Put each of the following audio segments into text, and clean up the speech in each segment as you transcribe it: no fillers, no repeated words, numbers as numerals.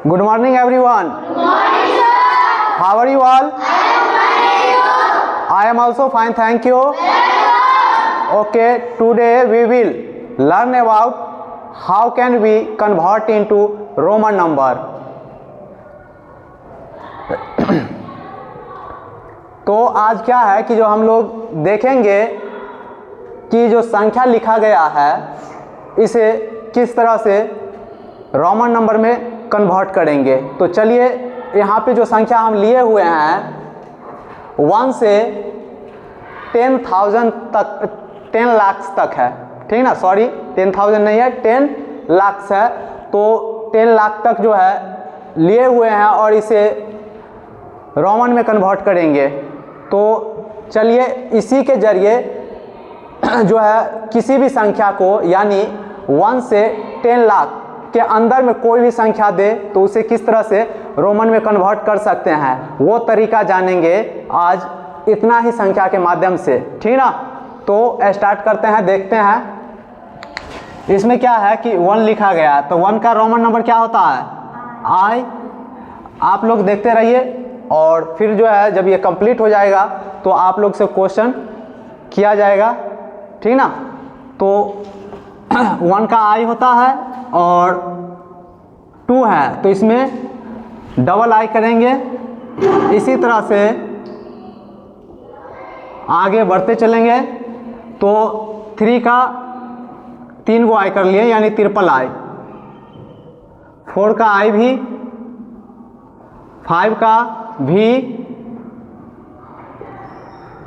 Good morning everyone. Good morning, sir. How are you all? I am fine, and you? I am also fine, thank you. Welcome. Okay, today we will learn about how can we convert into Roman number. तो आज क्या है कि जो हम लोग देखेंगे कि जो संख्या लिखा गया है इसे किस तरह से रोमन नंबर में कन्वर्ट करेंगे। तो चलिए यहाँ पे जो संख्या हम लिए हुए हैं 1 से 10,000 तक, 10 लाख तक है, ठीक ना, सॉरी 10,000 नहीं है, 10 लाख है। तो 10 लाख तक जो है लिए हुए हैं और इसे रोमन में कन्वर्ट करेंगे। तो चलिए इसी के जरिए जो है किसी भी संख्या को यानी 1 से 10 लाख के अंदर में कोई भी संख्या दे तो उसे किस तरह से रोमन में कन्वर्ट कर सकते हैं वो तरीका जानेंगे आज इतना ही संख्या के माध्यम से, ठीक ना। तो स्टार्ट करते हैं, देखते हैं इसमें क्या है कि 1 लिखा गया है। तो 1 का रोमन नंबर क्या होता है? आई। आप लोग देखते रहिए और फिर जो है जब ये कंप्लीट हो जाएगा तो आप लोग से क्वेश्चन किया जाएगा, ठीक ना। तो 1 का आई होता है और 2 है तो इसमें डबल आई करेंगे। इसी तरह से आगे बढ़ते चलेंगे तो 3 का 3 गो आई कर लिए यानी ट्रिपल आई, 4 का आई भी, 5 का भी,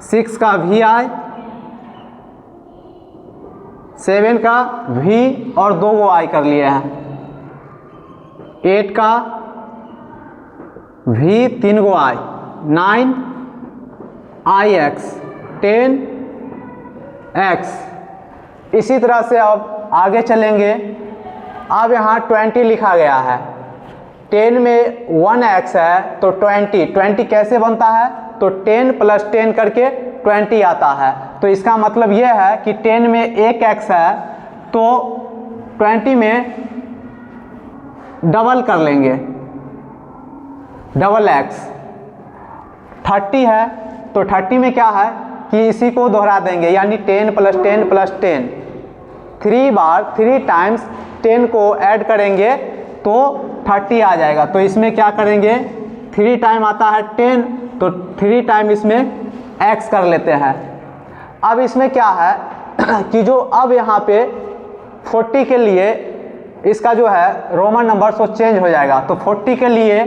6 का भी आई, 7 का भी और 2 गो आई कर लिए हैं, 8 का भी 3 गो आई, 9 आई एक्स, 10 एक्स। इसी तरह से अब आगे चलेंगे। अब यहाँ 20 लिखा गया है, 10 में 1 एक्स है तो 20 कैसे बनता है? तो 10 + 10 करके 20 आता है। तो इसका मतलब यह है कि 10 में 1 एक्स है तो 20 में डबल कर लेंगे, डबल एक्स। 30 है तो 30 में क्या है कि इसी को दोहरा देंगे यानी 10 + 10 + 10, 3 बार 3 टाइम्स 10 को ऐड करेंगे तो 30 आ जाएगा। तो इसमें क्या करेंगे, 3 टाइम आता है 10 तो 3 टाइम इसमें x कर लेते हैं। अब इसमें क्या है कि जो अब यहाँ पे 40 के लिए इसका जो है रोमन नंबर सो चेंज हो जाएगा। तो 40 के लिए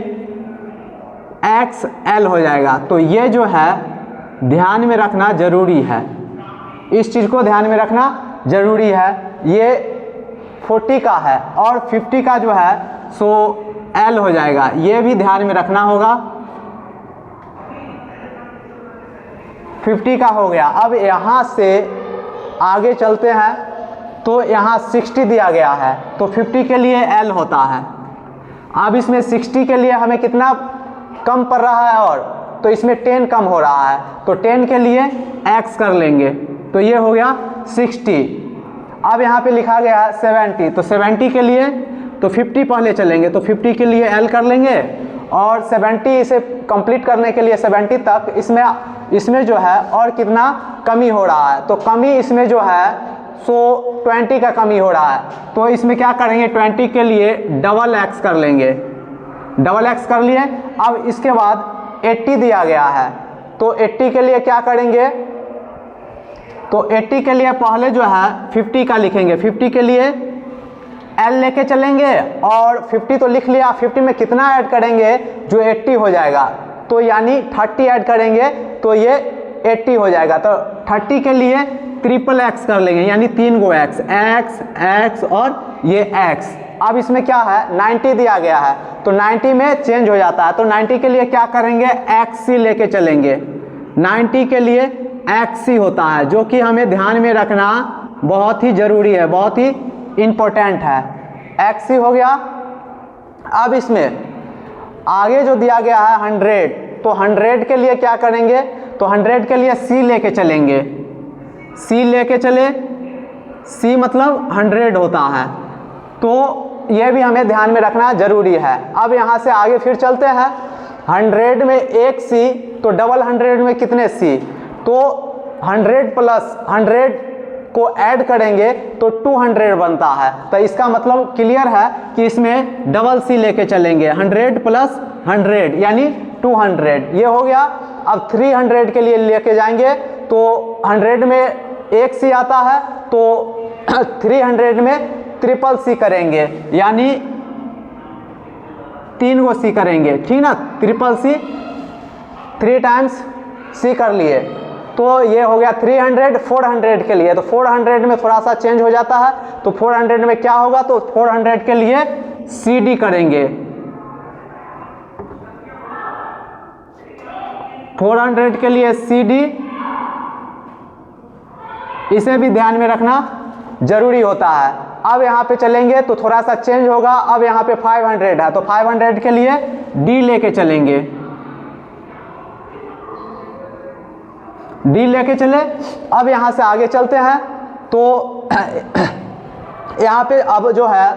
XL हो जाएगा। तो ये जो है ध्यान में रखना ज़रूरी है, इस चीज़ को ध्यान में रखना ज़रूरी है। ये 40 का है और 50 का जो है सो L हो जाएगा, ये भी ध्यान में रखना होगा। 50 का हो गया। अब यहाँ से आगे चलते हैं तो यहाँ 60 दिया गया है तो 50 के लिए L होता है। अब इसमें 60 के लिए हमें कितना कम पड़ रहा है और तो इसमें 10 कम हो रहा है तो 10 के लिए x कर लेंगे तो ये हो गया 60। अब यहाँ पे लिखा गया है 70 तो 70 के लिए तो 50 पहले चलेंगे तो 50 के लिए L कर लेंगे और 70 इसे कंप्लीट करने के लिए 70 तक इसमें जो है और कितना कमी हो रहा है। तो कमी इसमें जो है सो 20 का कमी हो रहा है। तो इसमें क्या करेंगे, 20 के लिए डबल x कर लेंगे, डबल x कर लिए। अब इसके बाद 80 दिया गया है तो 80 के लिए क्या करेंगे, तो 80 के लिए पहले जो है 50 का लिखेंगे, 50 के लिए L लेके चलेंगे और 50 तो लिख लिया, 50 में कितना ऐड करेंगे जो 80 हो जाएगा तो यानी 30 ऐड करेंगे तो ये 80 हो जाएगा। तो 30 के लिए ट्रिपल x कर लेंगे यानी 3 गो x, x और ये x। अब इसमें क्या है 90 दिया गया है तो 90 में चेंज हो जाता है तो 90 के लिए क्या करेंगे xc लेके चलेंगे, 90 के लिए xc होता है जो कि हमें ध्यान में रखना बहुत ही ज़रूरी है, बहुत ही इम्पोर्टेंट है। xc हो गया। अब इसमें आगे जो दिया गया है 100 तो 100 के लिए क्या करेंगे, तो 100 के लिए c लेके चलेंगे, c लेके चले, c मतलब 100 होता है तो ये भी हमें ध्यान में रखना जरूरी है। अब यहाँ से आगे फिर चलते हैं। 100 में एक सी, तो डबल 100 में कितने सी, तो 100 प्लस 100 को ऐड करेंगे तो 200 बनता है। तो इसका मतलब क्लियर है कि इसमें डबल सी लेके चलेंगे, 100 प्लस 100 यानी 200, ये हो गया। अब 300 के लिए लेके जाएंगे तो 100 में एक सी आता है, तो 300 में ट्रिपल सी करेंगे, यानी 3 गो सी करेंगे, ठीक ना, ट्रिपल सी, 3 टाइम्स सी कर लिए, तो ये हो गया 300। 400 के लिए, तो 400 में थोड़ा सा चेंज हो जाता है, तो 400 में क्या होगा, तो 400 के लिए सी डी करेंगे, 400 के लिए सी डी, इसे भी ध्यान में रखना जरूरी होता है। अब यहाँ पे चलेंगे तो थोड़ा सा चेंज होगा। अब यहाँ पे 500 है, तो 500 के लिए डी लेके चलेंगे, डी लेके चले। अब यहाँ से आगे चलते हैं तो यहाँ पे अब जो है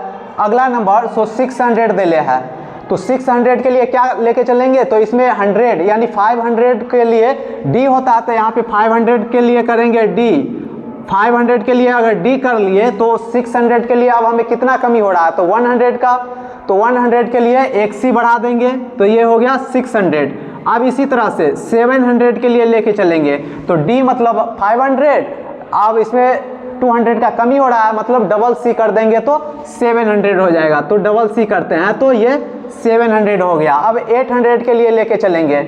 अगला नंबर 600 दे ले है, तो 600 के लिए क्या लेके चलेंगे, तो इसमें 100 यानी 500 के लिए डी होता है, तो यहाँ पे 500 के लिए करेंगे डी। 500 के लिए अगर डी कर लिए तो 600 के लिए अब हमें कितना कमी हो रहा है, तो 100 का, तो 100 के लिए एक सी बढ़ा देंगे, तो ये हो गया 600। अब इसी तरह से 700 के लिए लेके चलेंगे, तो डी मतलब 500, अब इसमें 200 का कमी हो रहा है, मतलब डबल सी कर देंगे तो 700 हो जाएगा, तो डबल सी करते हैं तो ये 700 हो गया। अब 800 के लिए लेके चलेंगे,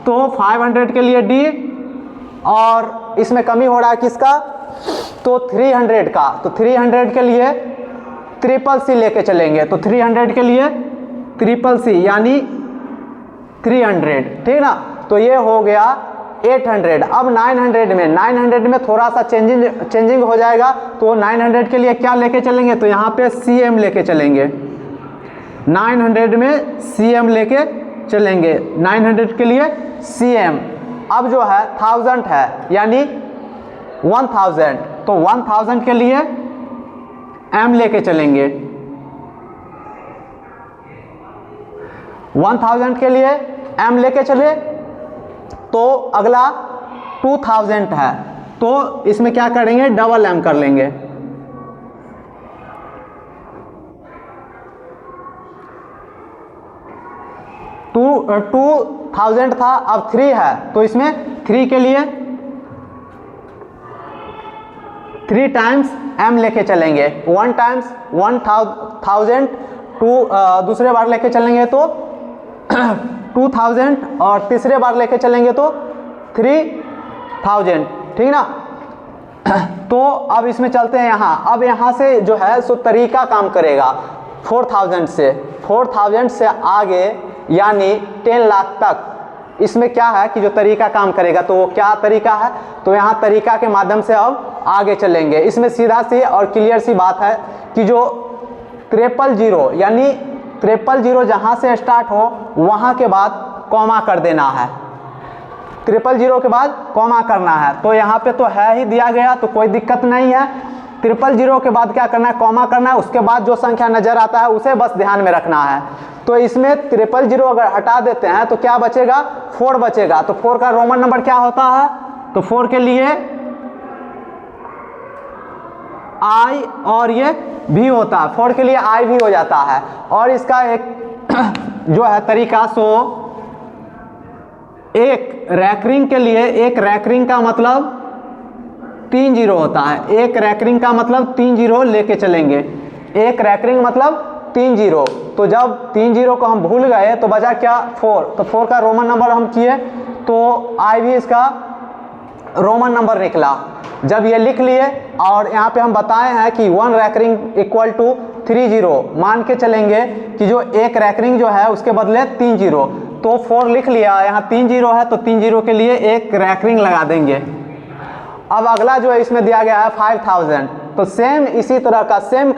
तो 500 के लिए डी, और इसमें कमी हो रहा है किसका, तो 300 का, तो 300 के लिए ट्रिपल सी लेके चलेंगे, तो 300 के लिए ट्रिपल सी यानी 300, ठीक ना, तो ये हो गया 800। अब 900 में थोड़ा सा चेंजिंग हो जाएगा, तो 900 के लिए क्या लेके चलेंगे, तो यहाँ पे CM लेके चलेंगे, 900 में CM लेके चलेंगे, 900 के लिए CM। अब जो है 1000 है यानी 1000, तो 1000 के लिए M लेके चलेंगे, 1000 के लिए M लेके चले। तो अगला 2000 है, तो इसमें क्या करेंगे, डबल M कर लेंगे, टू 2000 था, अब 3 है, तो इसमें 3 के लिए 3 टाइम्स M लेके चलेंगे, 1 टाइम्स 1000, दूसरे बार लेके चलेंगे तो 2000, और तीसरे बार लेके चलेंगे तो 3000, ठीक ना। तो अब इसमें चलते हैं यहाँ। अब यहाँ से जो है सो तरीका काम करेगा 4000 से आगे यानी 10 लाख तक। इसमें क्या है कि जो तरीका काम करेगा, तो वो क्या तरीका है, तो यहाँ तरीका के माध्यम से अब आगे चलेंगे। इसमें सीधा सी और क्लियर सी बात है कि जो 000 यानी 000 जहाँ से स्टार्ट हो वहाँ के बाद कॉमा कर देना है, 000 के बाद कॉमा करना है। तो यहाँ पे तो है ही दिया गया, तो कोई दिक्कत नहीं है। 000 के बाद क्या करना है, कॉमा करना है, उसके बाद जो संख्या नजर आता है उसे बस ध्यान में रखना है। तो इसमें 000 अगर हटा देते हैं तो क्या बचेगा, 4 बचेगा। तो 4 का रोमन नंबर क्या होता है, तो 4 के लिए I और ये भी होता है, 4 के लिए I भी हो जाता है। और इसका एक जो है तरीका, सो एक रैकरिंग के लिए, एक रैकरिंग का मतलब 3 0 होता है, एक रैकरिंग का मतलब 3 0 लेके चलेंगे, एक रैकरिंग मतलब 3 0। तो जब 3 0 को हम भूल गए तो बचा क्या, 4। तो 4 का रोमन नंबर हम किए तो I भी इसका रोमन नंबर निकला। जब ये लिख लिए और यहाँ पे हम बताए हैं कि 1 रैकरिंग इक्वल टू 3 0, मान के चलेंगे कि जो एक रैकरिंग जो है उसके बदले 3 0। तो 4 लिख लिया, यहाँ 3 0 है तो 3 0 के लिए एक रैकरिंग लगा देंगे। अब अगला जो है इसमें दिया गया है 5000। तो सेम इसी तरह का सेम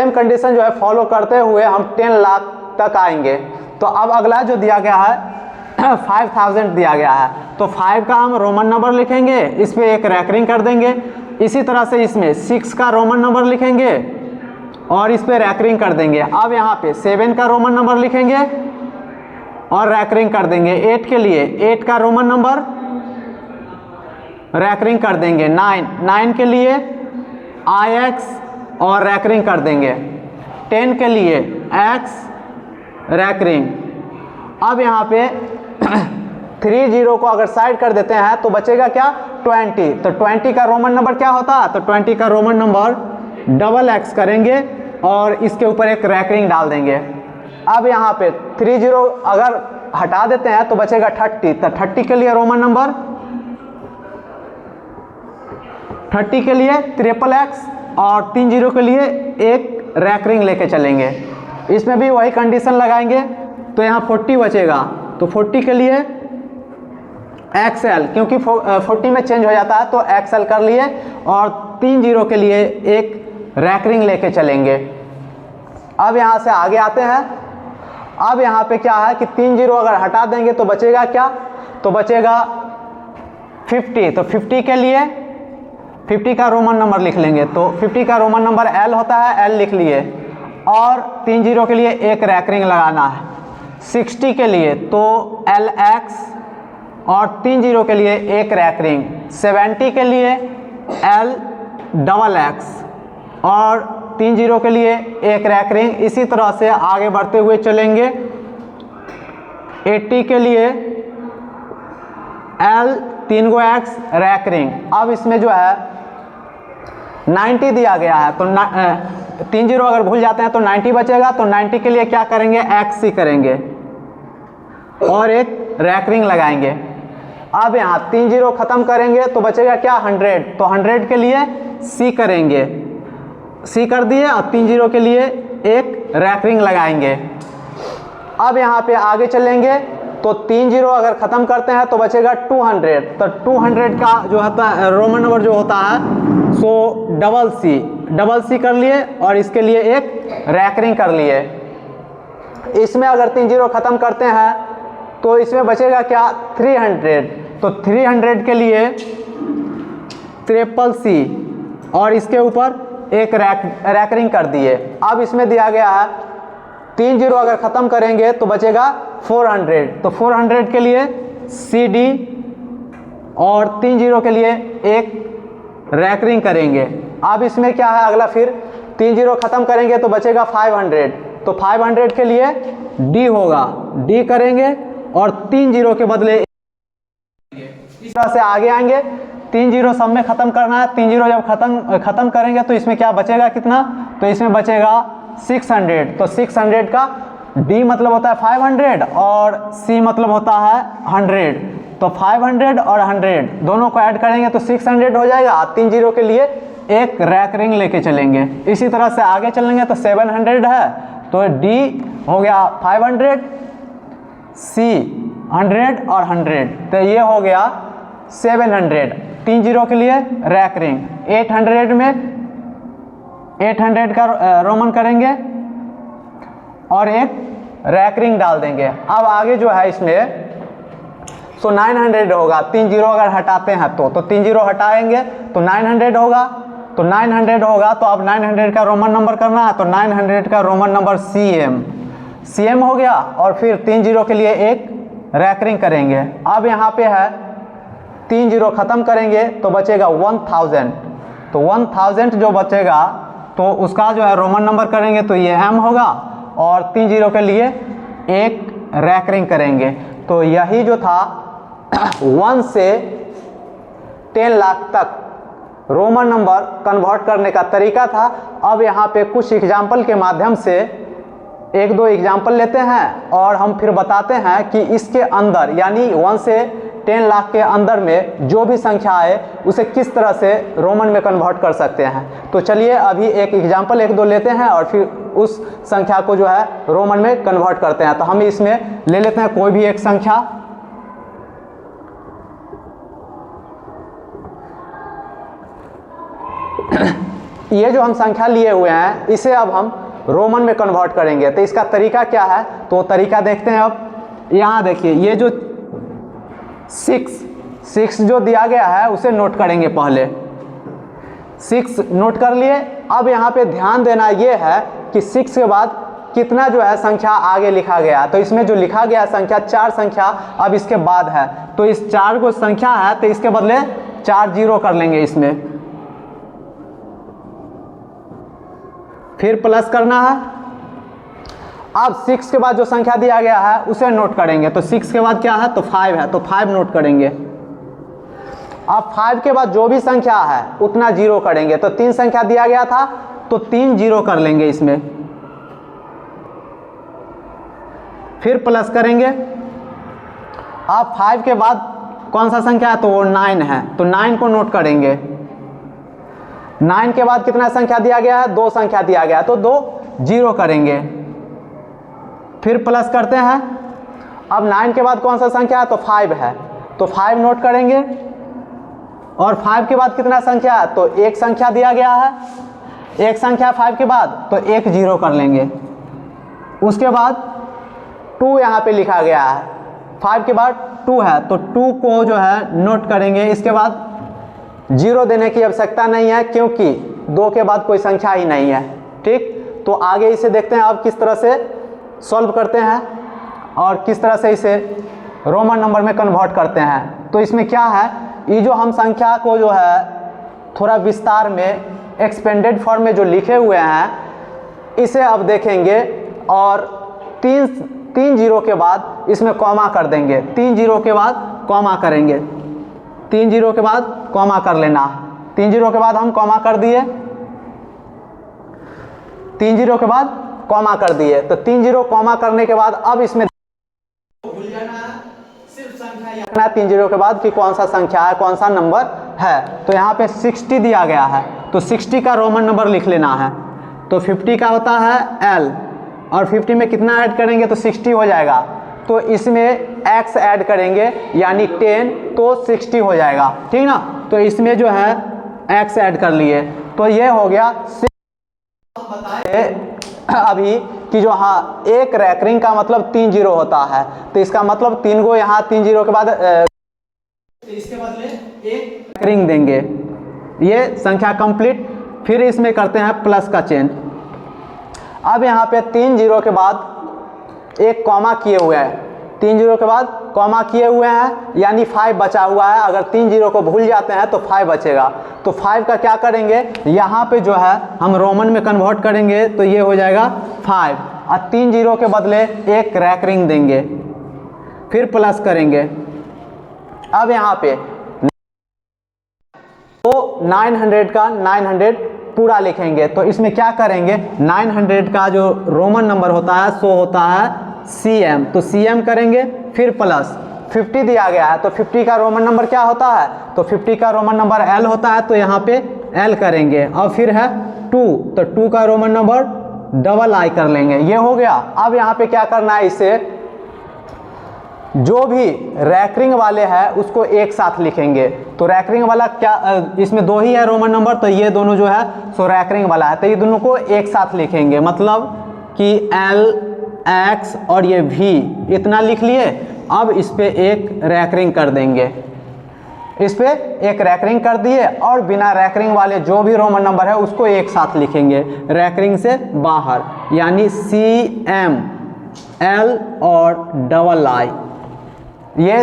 कंडीशन जो है फॉलो करते हुए हम 10 लाख तक आएंगे। तो अब अगला जो दिया गया है 5000 दिया गया है, तो 5 का हम रोमन नंबर लिखेंगे, इस पर एक रैकरिंग कर देंगे। इसी तरह से इसमें 6 का रोमन नंबर लिखेंगे और इस पे रैकरिंग कर देंगे। अब यहाँ पे 7 का रोमन नंबर लिखेंगे और रैकरिंग कर देंगे। 8 के लिए 8 का रोमन नंबर रैकरिंग कर देंगे। 9 के लिए IX और रैकरिंग कर देंगे। 10 के लिए X रैकरिंग। अब यहाँ पे 30 को अगर साइड कर देते हैं तो बचेगा क्या 20। तो 20 का रोमन नंबर क्या होता है, तो 20 का रोमन नंबर XX करेंगे और इसके ऊपर एक रैकरिंग डाल देंगे। अब यहाँ पे 30 अगर हटा देते हैं तो बचेगा 30। तो 30 के लिए रोमन नंबर 30 के लिए XXX और 30 के लिए एक रैकरिंग लेके चलेंगे। इसमें भी वही कंडीशन लगाएंगे। तो यहाँ 40 बचेगा, तो 40 के लिए XL, क्योंकि 40 में चेंज हो जाता है तो XL कर लिए और 30 के लिए एक रैकरिंग लेके चलेंगे। अब यहाँ से आगे आते हैं। अब यहाँ पे क्या है कि 30 अगर हटा देंगे तो बचेगा क्या, तो बचेगा 50। तो 50 के लिए 50 का रोमन नंबर लिख लेंगे। तो 50 का रोमन नंबर L होता है, L लिख लिए और 30 के लिए एक रैकरिंग लगाना है। 60 के लिए तो LX और 30 के लिए एक रैकरिंग। 70 के लिए LXX और 30 के लिए एक रैकरिंग। इसी तरह से आगे बढ़ते हुए चलेंगे। 80 के लिए L 3x रैकरिंग। अब इसमें जो है 90 दिया गया है, तो 30 अगर भूल जाते हैं तो 90 बचेगा। तो 90 के लिए क्या करेंगे, XC करेंगे और एक रैकरिंग लगाएंगे। अब यहाँ 30 खत्म करेंगे तो बचेगा क्या 100। तो 100 के लिए C करेंगे, C कर दिए और 30 के लिए एक रैकरिंग लगाएंगे। अब यहाँ पे आगे चलेंगे तो 30 अगर ख़त्म करते हैं तो बचेगा 200। तो 200 का जो होता है रोमन नंबर जो होता है सो डबल सी कर लिए और इसके लिए एक रैकरिंग कर लिए। इसमें अगर 30 ख़त्म करते हैं तो इसमें बचेगा क्या 300। तो 300 के लिए CCC और इसके ऊपर एक रैकरिंग कर दिए। अब इसमें दिया गया है 30 अगर ख़त्म करेंगे तो बचेगा 400। तो 400 के लिए CD और 30 के लिए एक रैकरिंग करेंगे। अब इसमें क्या है अगला, फिर 30 ख़त्म करेंगे तो बचेगा 500। तो 500 के लिए D होगा, D करेंगे और 30 के बदले इस तरह से आगे आएंगे। 30 सब में ख़त्म करना है। 30 जब ख़त्म करेंगे तो इसमें क्या बचेगा कितना, तो इसमें बचेगा 600। तो 600 का D मतलब होता है 500 और C मतलब होता है 100। तो 500 और 100 दोनों को ऐड करेंगे तो 600 हो जाएगा। 30 के लिए एक रैकरिंग लेके चलेंगे। इसी तरह से आगे चलेंगे तो 700 है, तो D हो गया 500, C 100 और 100, तो ये हो गया 700। 30 के लिए रैकरिंग। 800 में 800 का रोमन करेंगे और एक रैकरिंग डाल देंगे। अब आगे जो है इसमें सो 900 होगा। 30 अगर हटाते हैं तो 30 हटाएंगे तो 900 होगा। तो 900 होगा तो अब 900 का रोमन नंबर करना है। तो 900 का रोमन नंबर CM हो गया और फिर 30 के लिए एक रैकरिंग करेंगे। अब यहाँ पे है 30 ख़त्म करेंगे तो बचेगा 1000। तो 1000 जो बचेगा तो उसका जो है रोमन नंबर करेंगे तो ये M होगा और 30 के लिए एक रैकरिंग करेंगे। तो यही जो था 1 से 10 लाख तक रोमन नंबर कन्वर्ट करने का तरीका था। अब यहाँ पे कुछ एग्जाम्पल के माध्यम से 1-2 एग्जाम्पल लेते हैं और हम फिर बताते हैं कि इसके अंदर यानी 1 से 10 लाख के अंदर में जो भी संख्या आए उसे किस तरह से रोमन में कन्वर्ट कर सकते हैं। तो चलिए अभी एक एग्जाम्पल 1-2 लेते हैं और फिर उस संख्या को जो है रोमन में कन्वर्ट करते हैं। तो हम इसमें ले लेते हैं कोई भी एक संख्या। ये जो हम संख्या लिए हुए हैं इसे अब हम रोमन में कन्वर्ट करेंगे। तो इसका तरीका क्या है, तो तरीका देखते हैं। अब यहाँ देखिए ये जो 6 जो दिया गया है उसे नोट करेंगे। पहले 6 नोट कर लिए अब यहाँ पे ध्यान देना ये है कि 6 के बाद कितना जो है संख्या आगे लिखा गया, तो इसमें जो लिखा गया संख्या 4 संख्या अब इसके बाद है, तो इस 4 को संख्या है तो इसके बदले 4 जीरो कर लेंगे इसमें, फिर प्लस करना है। अब 6 के बाद जो संख्या दिया गया है उसे नोट करेंगे, तो 6 के बाद क्या है तो 5 है, तो 5 नोट करेंगे। अब 5 के बाद जो भी संख्या है उतना जीरो करेंगे, तो 3 संख्या दिया गया था तो 3 जीरो कर लेंगे इसमें, फिर प्लस करेंगे। अब 5 के बाद कौन सा संख्या है तो वो 9 है, तो 9 को नोट करेंगे। 9 के बाद कितना संख्या दिया गया है, 2 संख्या दिया गया है, तो 2 जीरो करेंगे, फिर प्लस करते हैं। अब 9 के बाद कौन सा संख्या है तो 5 है, तो 5 नोट करेंगे। और 5 के बाद कितना संख्या है तो 1 संख्या दिया गया है, 1 संख्या 5 के बाद तो 1 जीरो कर लेंगे। उसके बाद 2 यहाँ पे लिखा गया है, 5 के बाद 2 है, तो 2 को जो है नोट करेंगे। इसके बाद जीरो देने की आवश्यकता नहीं है क्योंकि 2 के बाद कोई संख्या ही नहीं है। ठीक, तो आगे इसे देखते हैं अब किस तरह से सॉल्व करते हैं और किस तरह से इसे रोमन नंबर में कन्वर्ट करते हैं। तो इसमें क्या है, ये जो हम संख्या को जो है थोड़ा विस्तार में एक्सपेंडेड फॉर्म में जो लिखे हुए हैं इसे अब देखेंगे और तीन जीरो के बाद इसमें कॉमा कर देंगे, 3 जीरो के बाद कॉमा करेंगे, 3 जीरो के बाद कॉमा कर लेना। 3 जीरो के बाद हम कॉमा कर दिए, 3 जीरो के बाद कॉमा कर दिए, तो 3 जीरो कॉमा करने के बाद अब इसमें भूल जाना है, सिर्फ संख्या लिखना है 3 जीरो के बाद कि कौन सा संख्या है, कौन सा नंबर है। तो यहाँ पे 60 दिया गया है, तो 60 का रोमन नंबर लिख लेना है। तो 50 का होता है L, और 50 में कितना ऐड करेंगे तो 60 हो जाएगा, तो इसमें x ऐड करेंगे यानी 10, तो 60 हो जाएगा। ठीक ना, तो इसमें जो है x ऐड कर लिए, तो ये हो गया। बताए अभी कि जो हाँ एक रैकरिंग का मतलब 3 जीरो होता है, तो इसका मतलब 3 को यहाँ 3 जीरो के बाद तो इसके बदले एक रैकरिंग देंगे। ये संख्या कंप्लीट। फिर इसमें करते हैं प्लस का चेन। अब यहाँ पे 3 जीरो के बाद एक कॉमा किए हुए हैं, 3 जीरो के बाद कॉमा किए हुए हैं यानी 5 बचा हुआ है। अगर 3 जीरो को भूल जाते हैं तो 5 बचेगा, तो 5 का क्या करेंगे यहाँ पे जो है हम रोमन में कन्वर्ट करेंगे, तो ये हो जाएगा 5 और 3 जीरो के बदले एक रैकरिंग देंगे, फिर प्लस करेंगे। अब यहाँ पे तो 900 का 900 पूरा लिखेंगे, तो इसमें क्या करेंगे 900 का जो रोमन नंबर होता है सो होता है CM, तो CM करेंगे, फिर प्लस 50 दिया गया है, तो 50 का रोमन नंबर क्या होता है तो 50 का रोमन नंबर L होता है, तो यहाँ पे L करेंगे। और फिर है 2, तो 2 का रोमन नंबर डबल I कर लेंगे, ये हो गया। अब यहाँ पे क्या करना है, इसे जो भी रैकरिंग वाले हैं उसको एक साथ लिखेंगे। तो रैकरिंग वाला क्या, इसमें 2 ही है रोमन नंबर, तो ये दोनों जो है सो रैकरिंग वाला है, तो ये दोनों को एक साथ लिखेंगे, मतलब कि L X और ये V इतना लिख लिए। अब इस पे एक रैकरिंग कर देंगे, इस पे एक रैकरिंग कर दिए, और बिना रैकरिंग वाले जो भी रोमन नंबर है उसको एक साथ लिखेंगे रैकरिंग से बाहर, यानी CM L और डबल I। ये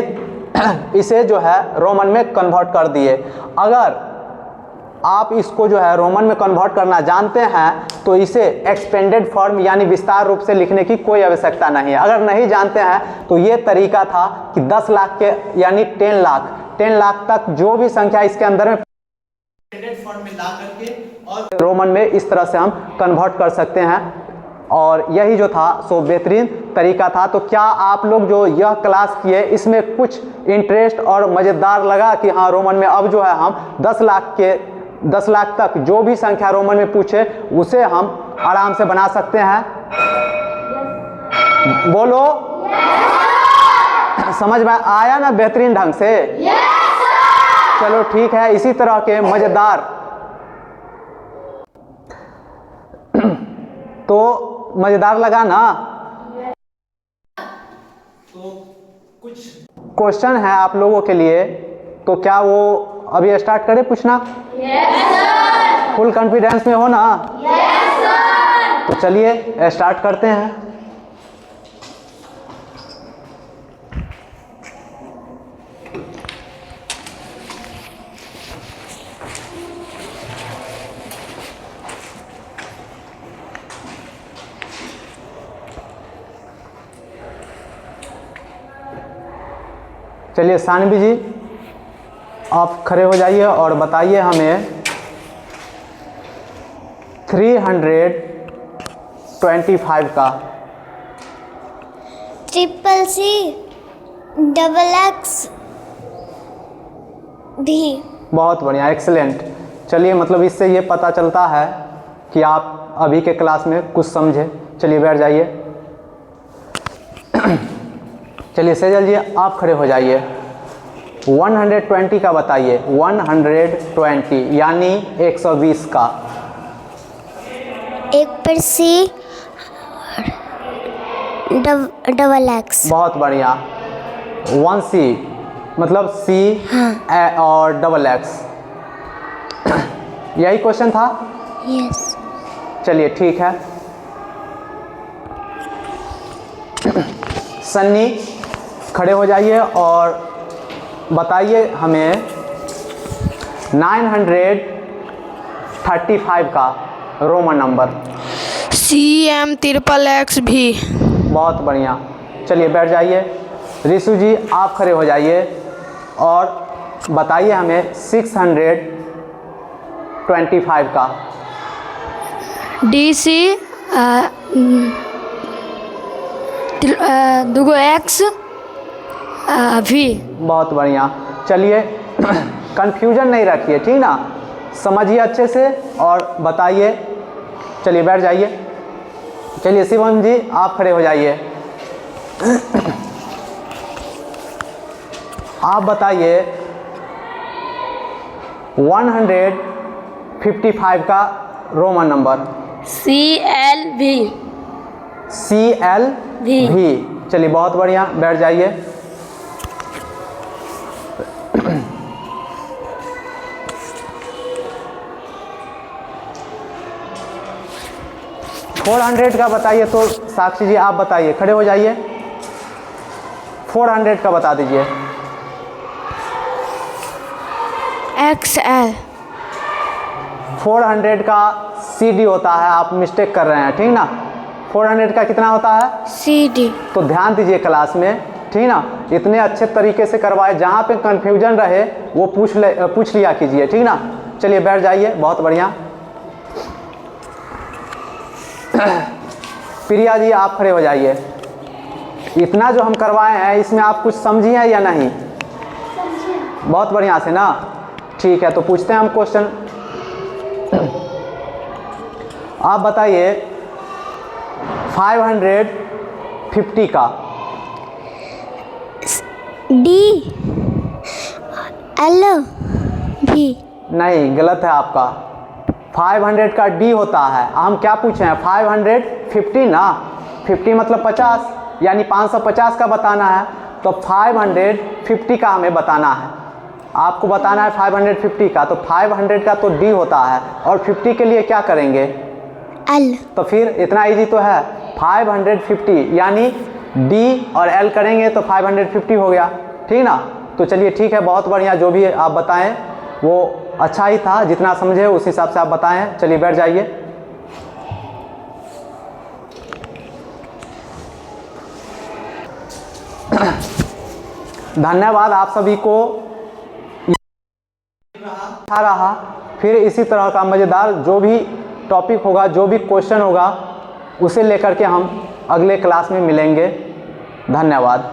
इसे जो है रोमन में कन्वर्ट कर दिए। अगर आप इसको जो है रोमन में कन्वर्ट करना जानते हैं तो इसे एक्सपेंडेड फॉर्म यानी विस्तार रूप से लिखने की कोई आवश्यकता नहीं है। अगर नहीं जानते हैं तो ये तरीका था कि 10 लाख के यानी 10 लाख तक जो भी संख्या इसके अंदर में एक्सपेंडेड फॉर्म में ला करके और रोमन में इस तरह से हम कन्वर्ट कर सकते हैं। और यही जो था सो बेहतरीन तरीका था। तो क्या आप लोग जो यह क्लास किए इसमें कुछ इंटरेस्ट और मज़ेदार लगा कि हाँ रोमन में अब जो है हम 10 लाख तक जो भी संख्या रोमन में पूछे उसे हम आराम से बना सकते हैं? बोलो समझ में आया ना बेहतरीन ढंग से? चलो ठीक है, इसी तरह के मज़ेदार तो मज़ेदार लगा ना? तो कुछ क्वेश्चन है आप लोगों के लिए, तो क्या वो अभी स्टार्ट करें पूछना? फुल कॉन्फिडेंस में हो ना? Yes sir. तो चलिए स्टार्ट करते हैं। चलिए सानवी जी, आप खड़े हो जाइए और बताइए हमें 325 का। ट्रिपल सी डबल एक्स भी। बहुत बढ़िया, एक्सीलेंट। चलिए मतलब इससे ये पता चलता है कि आप अभी के क्लास में कुछ समझे। चलिए बैठ जाइए। चलिए सेजल जी, आप खड़े हो जाइए। 120 का बताइए। 120 यानी 120 का। एक पर सी डबल एक्स। बहुत बढ़िया। 1C मतलब C और डबल एक्स। यही क्वेश्चन था? यस। चलिए ठीक है। सन्नी खड़े हो जाइए और बताइए हमें 935 का रोमन नंबर। CM XXX। बहुत बढ़िया। चलिए बैठ जाइए। रिशु जी, आप खड़े हो जाइए और बताइए हमें 625 का। DC दुगो X V। बहुत बढ़िया। चलिए कंफ्यूजन नहीं रखिए, ठीक ना? समझिए अच्छे से और बताइए। चलिए बैठ जाइए। चलिए शिवम जी, आप खड़े हो जाइए। आप बताइए 155 का रोमन नंबर। CLV। CLV। चलिए बहुत बढ़िया, बैठ जाइए। फोर 400 का बताइए। तो साक्षी जी आप बताइए, खड़े हो जाइए। 400 का बता दीजिए। XL। 400 का CD होता है, आप मिस्टेक कर रहे हैं, ठीक ना? 400 का कितना होता है? CD। तो ध्यान दीजिए क्लास में, ठीक ना? इतने अच्छे तरीके से करवाए, जहाँ पे कंफ्यूजन रहे वो पूछ लिया कीजिए, ठीक ना? चलिए बैठ जाइए। बहुत बढ़िया। प्रिया जी, आप खड़े हो जाइए। इतना जो हम करवाए हैं इसमें आप कुछ समझिए या नहीं? बहुत बढ़िया से ना? ठीक है, तो पूछते हैं हम क्वेश्चन। आप बताइए 550 का। DLV। नहीं, गलत है आपका। 500 का D होता है। हम क्या पूछे हैं? 550 ना? 50 मतलब 50, यानी 550 का बताना है। तो 550 का हमें बताना है। आपको बताना है 550 का। तो 500 का तो D होता है और 50 के लिए क्या करेंगे? L। तो फिर इतना इजी तो है। 550 यानी D और L करेंगे तो 550 हो गया, ठीक ना? तो चलिए ठीक है, बहुत बढ़िया। जो भी आप बताएं वो अच्छा ही था, जितना समझे उस हिसाब से आप बताएं। चलिए बैठ जाइए। धन्यवाद आप सभी को। अच्छा रहा। फिर इसी तरह का मज़ेदार जो भी टॉपिक होगा, जो भी क्वेश्चन होगा, उसे लेकर के हम अगले क्लास में मिलेंगे। धन्यवाद।